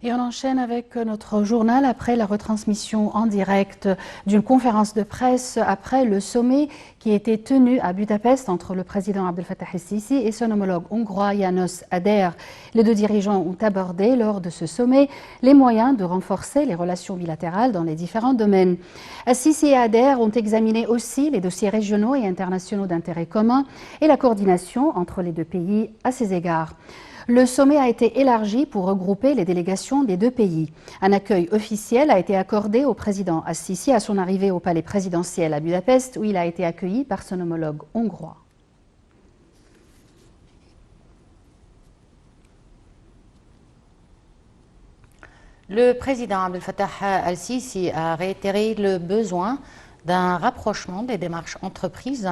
Et on enchaîne avec notre journal après la retransmission en direct d'une conférence de presse après le sommet qui a été tenu à Budapest entre le président Abdel Fattah el-Sisi et son homologue hongrois János Áder. Les deux dirigeants ont abordé lors de ce sommet les moyens de renforcer les relations bilatérales dans les différents domaines. El-Sisi et Áder ont examiné aussi les dossiers régionaux et internationaux d'intérêt commun et la coordination entre les deux pays à ces égards. Le sommet a été élargi pour regrouper les délégations des deux pays. Un accueil officiel a été accordé au président el-Sisi à son arrivée au palais présidentiel à Budapest, où il a été accueilli par son homologue hongrois. Le président Abdel Fattah el-Sisi a réitéré le besoin d'un rapprochement des démarches entreprises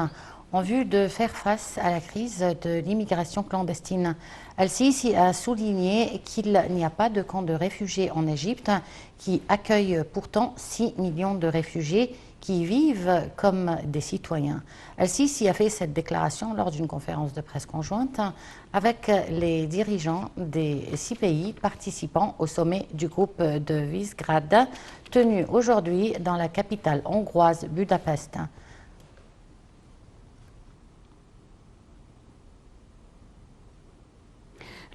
en vue de faire face à la crise de l'immigration clandestine. El-Sisi a souligné qu'il n'y a pas de camp de réfugiés en Égypte, qui accueille pourtant 6 millions de réfugiés qui vivent comme des citoyens. El-Sisi a fait cette déclaration lors d'une conférence de presse conjointe avec les dirigeants des 6 pays participants au sommet du groupe de Visegrad, tenu aujourd'hui dans la capitale hongroise Budapest.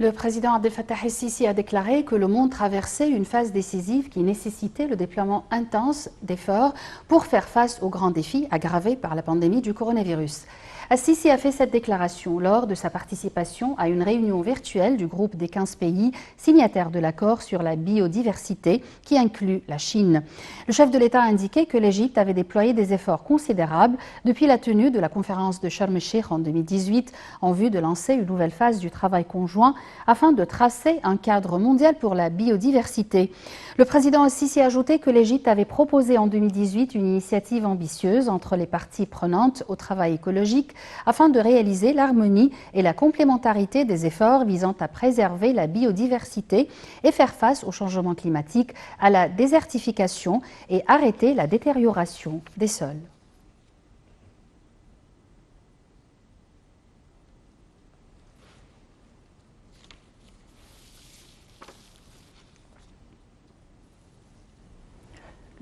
Le président Abdel Fattah el-Sisi a déclaré que le monde traversait une phase décisive qui nécessitait le déploiement intense d'efforts pour faire face aux grands défis aggravés par la pandémie du coronavirus. El-Sisi a fait cette déclaration lors de sa participation à une réunion virtuelle du groupe des 15 pays signataires de l'accord sur la biodiversité qui inclut la Chine. Le chef de l'État a indiqué que l'Égypte avait déployé des efforts considérables depuis la tenue de la conférence de Sharm el-Cheikh en 2018 en vue de lancer une nouvelle phase du travail conjoint afin de tracer un cadre mondial pour la biodiversité. Le président el-Sisi a ajouté que l'Égypte avait proposé en 2018 une initiative ambitieuse entre les parties prenantes au travail écologique afin de réaliser l'harmonie et la complémentarité des efforts visant à préserver la biodiversité et faire face au changement climatique, à la désertification et arrêter la détérioration des sols.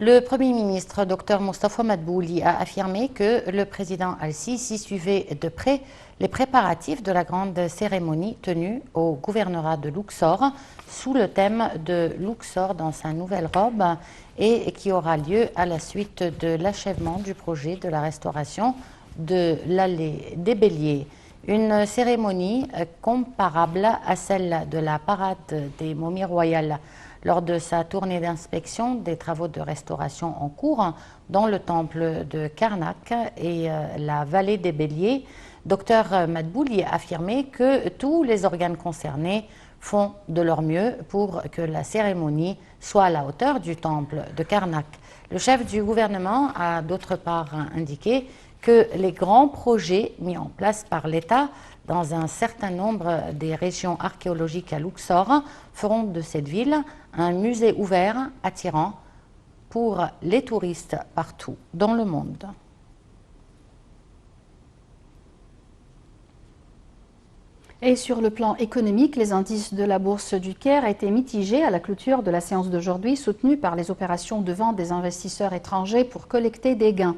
Le Premier ministre, Dr Mostafa Madbouli, a affirmé que le président el-Sisi suivait de près les préparatifs de la grande cérémonie tenue au gouvernorat de Luxor sous le thème de Luxor dans sa nouvelle robe et qui aura lieu à la suite de l'achèvement du projet de la restauration de l'allée des Béliers. Une cérémonie comparable à celle de la parade des momies royales lors de sa tournée d'inspection des travaux de restauration en cours dans le temple de Karnak et la vallée des Béliers. Dr Madbouli a affirmé que tous les organes concernés font de leur mieux pour que la cérémonie soit à la hauteur du temple de Karnak. Le chef du gouvernement a d'autre part indiqué que les grands projets mis en place par l'État dans un certain nombre des régions archéologiques à Luxor feront de cette ville un musée ouvert, attirant pour les touristes partout dans le monde. Et sur le plan économique, les indices de la bourse du Caire étaient mitigés à la clôture de la séance d'aujourd'hui, soutenus par les opérations de vente des investisseurs étrangers pour collecter des gains.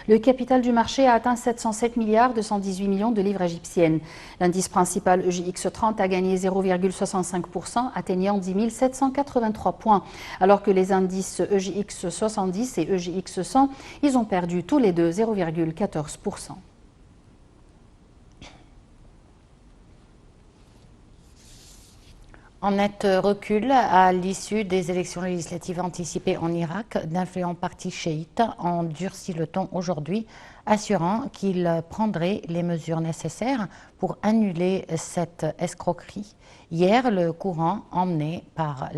Le capital du marché a atteint 707 milliards 218 millions de livres égyptiennes. L'indice principal EJX30 a gagné 0,65%, atteignant 10 783 points, alors que les indices EJX70 et EJX100, ils ont perdu tous les deux 0,14%. En net recul, à l'issue des élections législatives anticipées en Irak, d'influents partis chiites ont durci le ton aujourd'hui, assurant qu'ils prendraient les mesures nécessaires pour annuler cette escroquerie. Hier, le courant emmené par